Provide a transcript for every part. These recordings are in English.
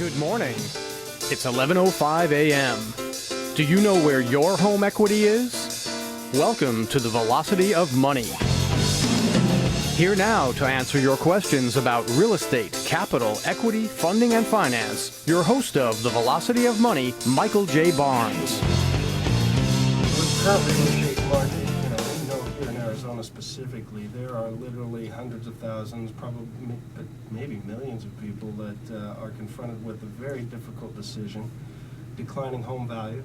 Good morning. It's 11:05 a.m. Do you know where your home equity is? Welcome to the Velocity of Money. Here now to answer your questions about real estate, capital, equity, funding, and finance, your host of the Velocity of Money, Michael J. Barnes. With current real estate market, we know here in Arizona specifically, there are literally hundreds of thousands, probably maybe millions of people that are confronted with a very difficult decision: declining home value,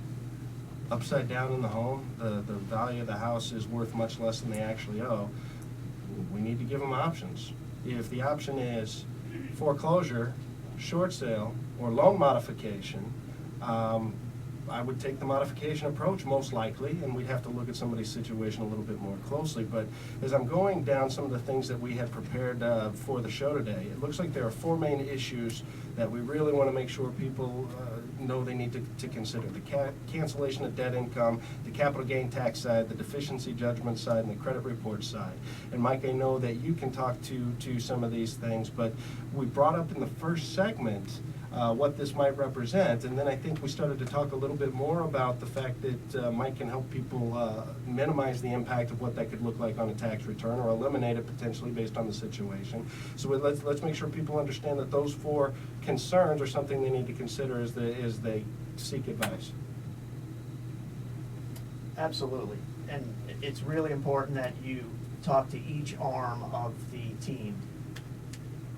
upside down in the home. The value of the house is worth much less than they actually owe. We need to give them options. If the option is foreclosure, short sale, or loan modification, I would take the modification approach most likely, and we'd have to look at somebody's situation a little bit more closely. But as I'm going down some of the things that we had prepared for the show today, it looks like there are four main issues that we really want to make sure people know they need to consider: the cancellation of debt income, the capital gain tax side, the deficiency judgment side, and the credit report side. And Mike, I know that you can talk to some of these things, but we brought up in the first segment what this might represent, and then I think we started to talk a little bit more about the fact that Mike can help people minimize the impact of what that could look like on a tax return, or eliminate it potentially based on the situation. So let's make sure people understand that those four concerns are something they need to consider as they seek advice. Absolutely, and it's really important that you talk to each arm of the team.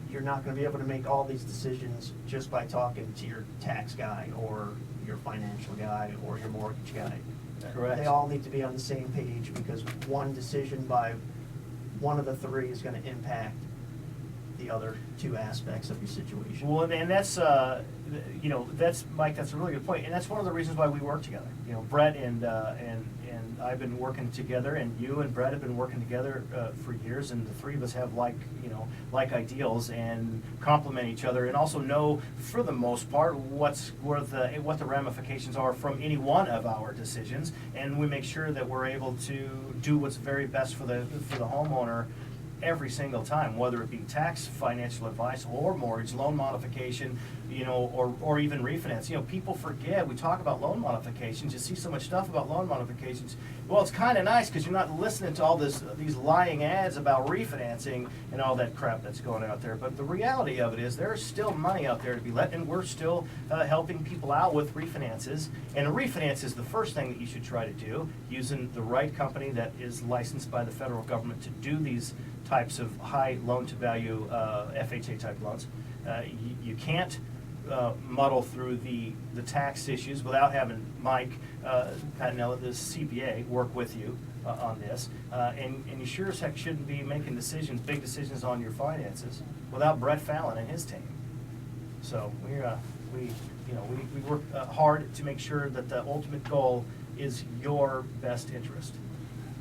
You're not going to be able to make all these decisions just by talking to your tax guy or your financial guy or your mortgage guy. Correct. They all need to be on the same page, because one decision by one of the three is going to impact the other two aspects of your situation. Well, and that's, that's, Mike, that's a really good point. And that's one of the reasons why we work together. Brett and I've been working together, and you and Brett have been working together for years, and the three of us have like ideals and complement each other, and also know, for the most part, what the ramifications are from any one of our decisions, and we make sure that we're able to do what's very best for the homeowner every single time, whether it be tax, financial advice, or mortgage, loan modification, or even refinance. People forget, we talk about loan modifications, you see so much stuff about loan modifications. Well, it's kind of nice because you're not listening to all these lying ads about refinancing and all that crap that's going out there. But the reality of it is there's still money out there to be let, and we're still helping people out with refinances. And a refinance is the first thing that you should try to do, using the right company that is licensed by the federal government to do these types of high loan-to-value FHA type loans. You can't muddle through the tax issues without having Mike Patinella, the CPA, work with you on this. And you sure as heck shouldn't be making big decisions on your finances without Brett Fallon and his team. So we work hard to make sure that the ultimate goal is your best interest.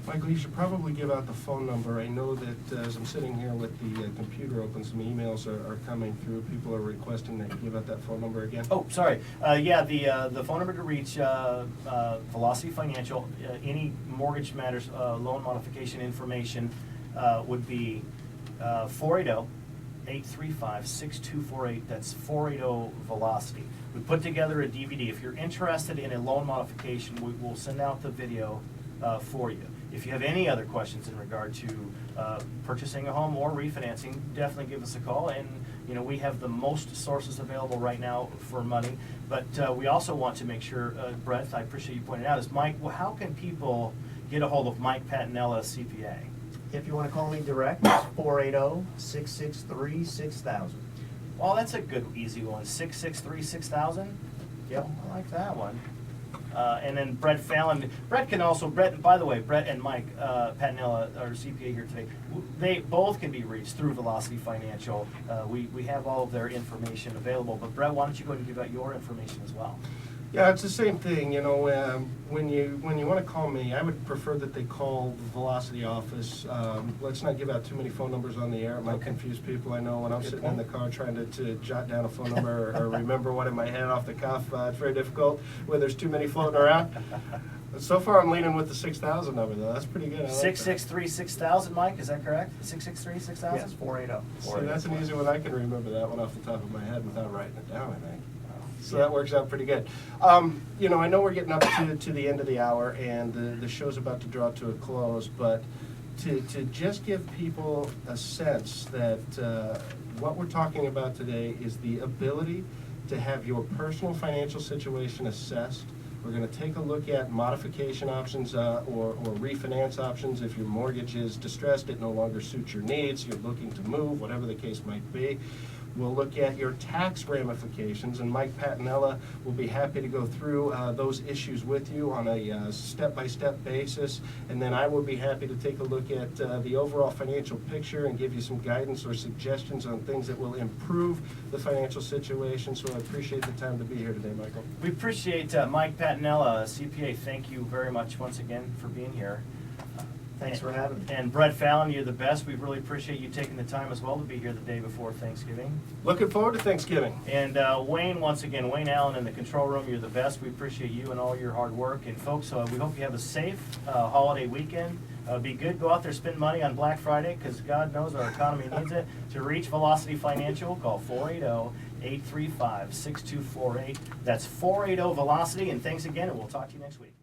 Michael, you should probably give out the phone number. I know that as I'm sitting here with the computer open, some emails are coming through. People are requesting that you give out that phone number again. Oh, sorry. The phone number to reach Velocity Financial, any mortgage matters, loan modification information would be 480-835-6248. That's 480-VELOCITY. We put together a DVD. If you're interested in a loan modification, we'll send out the video for you. If you have any other questions in regard to purchasing a home or refinancing, definitely give us a call. And we have the most sources available right now for money. But we also want to make sure, Brett, I appreciate you pointing out, is Mike, well, how can people get a hold of Mike Patinella, CPA? If you want to call me direct, it's 480-663-6000. Well, that's a good, easy one. 663-6000? Yep, I like that one. And then Brett Fallon. Brett, by the way, Brett and Mike Patinella, our CPA here today, they both can be reached through Velocity Financial. We have all of their information available. But Brett, why don't you go ahead and give out your information as well? Yeah, it's the same thing. When you want to call me, I would prefer that they call the Velocity office. Let's not give out too many phone numbers on the air. It might confuse people. I know when I'm sitting in the car trying to jot down a phone number or remember one in my head off the cuff, it's very difficult when there's too many floating around. So far, I'm leaning with the 6,000 number, though. That's pretty good. I like that. 663-6000, Mike, is that correct? 663-6000? Yes, 480. See, that's an easy one. I can remember that one off the top of my head without writing it down, I think. So that works out pretty good. You know, I know we're getting up to the end of the hour, and the show's about to draw to a close, but to just give people a sense that what we're talking about today is the ability to have your personal financial situation assessed. We're going to take a look at modification options or refinance options if your mortgage is distressed, it no longer suits your needs, you're looking to move, whatever the case might be. We'll look at your tax ramifications, and Mike Patinella will be happy to go through those issues with you on a step-by-step basis. And then I will be happy to take a look at the overall financial picture and give you some guidance or suggestions on things that will improve the financial situation. So I appreciate the time to be here today, Michael. We appreciate Mike Patinella, CPA. Thank you very much once again for being here. Thanks for having me. And Brett Fallon, you're the best. We really appreciate you taking the time as well to be here the day before Thanksgiving. Looking forward to Thanksgiving. And Wayne, once again, Wayne Allen in the control room, you're the best. We appreciate you and all your hard work. And folks, we hope you have a safe holiday weekend. Be good. Go out there, spend money on Black Friday, because God knows our economy needs it. To reach Velocity Financial, call 480-835-6248. That's 480-VELOCITY. And thanks again, and we'll talk to you next week.